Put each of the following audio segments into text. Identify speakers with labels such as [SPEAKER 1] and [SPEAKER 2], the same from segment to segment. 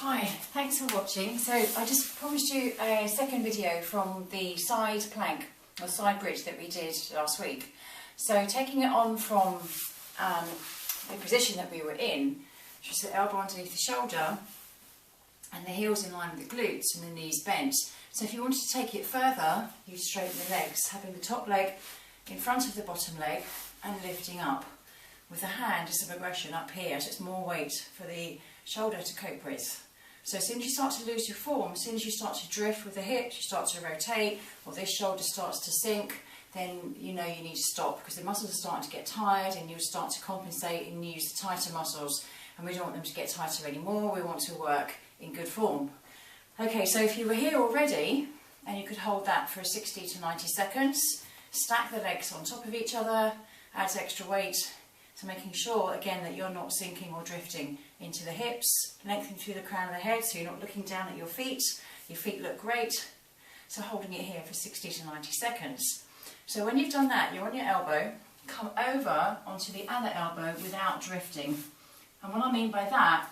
[SPEAKER 1] Hi, thanks for watching. So I just promised you a second video from the side plank or side bridge that we did last week. So taking it on from the position that we were in, just the elbow underneath the shoulder and the heels in line with the glutes and the knees bent. So if you wanted to take it further, you straighten the legs, having the top leg in front of the bottom leg and lifting up with the hand as a progression up here, so it's more weight for the shoulder to cope with. So as soon as you start to lose your form, as soon as you start to drift with the hips, you start to rotate, or this shoulder starts to sink, then you know you need to stop because the muscles are starting to get tired and you'll start to compensate and use the tighter muscles, and we don't want them to get tighter anymore. We want to work in good form. Okay, so if you were here already and you could hold that for 60 to 90 seconds, stack the legs on top of each other, adds extra weight. So making sure, again, that you're not sinking or drifting into the hips, lengthening through the crown of the head so you're not looking down at your feet. Your feet look great. So holding it here for 60 to 90 seconds. So when you've done that, you're on your elbow, come over onto the other elbow without drifting. And what I mean by that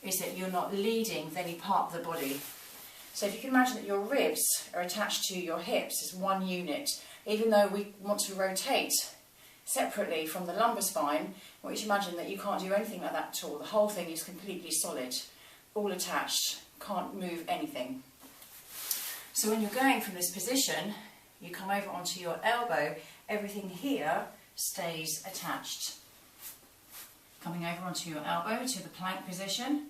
[SPEAKER 1] is that you're not leading with any part of the body. So if you can imagine that your ribs are attached to your hips as one unit, even though we want to rotate separately from the lumbar spine, I want you to imagine that you can't do anything like that at all. The whole thing is completely solid, all attached, can't move anything. So when you're going from this position, you come over onto your elbow, everything here stays attached. Coming over onto your elbow to the plank position,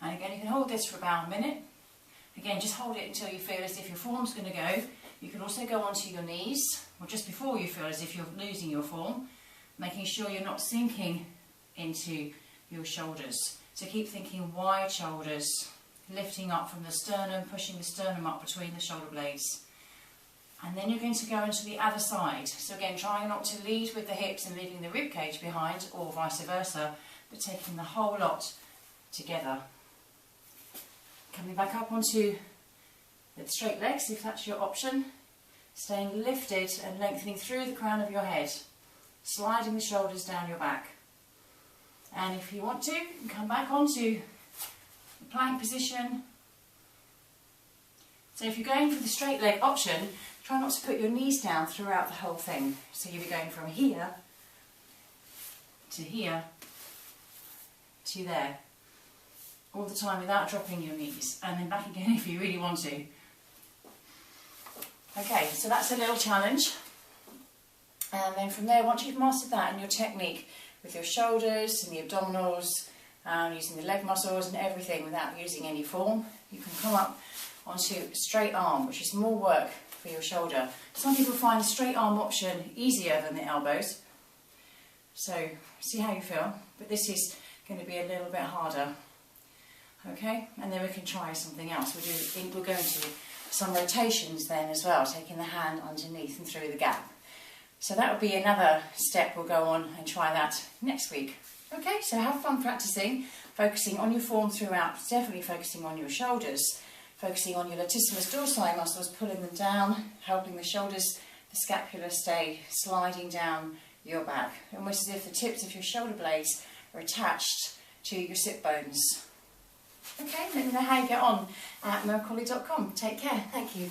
[SPEAKER 1] and again you can hold this for about a minute. Again, just hold it until you feel as if your form's going to go. You can also go onto your knees, or just before you feel as if you're losing your form, making sure you're not sinking into your shoulders. So keep thinking wide shoulders, lifting up from the sternum, pushing the sternum up between the shoulder blades. And then you're going to go into the other side. So again, trying not to lead with the hips and leaving the rib cage behind, or vice versa, but taking the whole lot together. Coming back up onto the straight legs, if that's your option. Staying lifted and lengthening through the crown of your head. Sliding the shoulders down your back. And if you want to, you can come back onto the plank position. So if you're going for the straight leg option, try not to put your knees down throughout the whole thing. So you'll be going from here to there. All the time without dropping your knees, and then back again if you really want to. Okay, so that's a little challenge, and then from there, once you've mastered that and your technique with your shoulders and the abdominals, using the leg muscles and everything without using any form, you can come up onto straight arm, which is more work for your shoulder. Some people find the straight arm option easier than the elbows, so see how you feel, but this is going to be a little bit harder. Okay, and then we can try something else. We'll go into some rotations then as well, taking the hand underneath and through the gap. So that will be another step we'll go on and try that next week. Okay, so have fun practicing, focusing on your form throughout, definitely focusing on your shoulders, focusing on your latissimus dorsi muscles, pulling them down, helping the shoulders, the scapula stay sliding down your back, almost as if the tips of your shoulder blades are attached to your sit bones. Okay, let me know how you get on at mercolly.com. Take care. Thank you.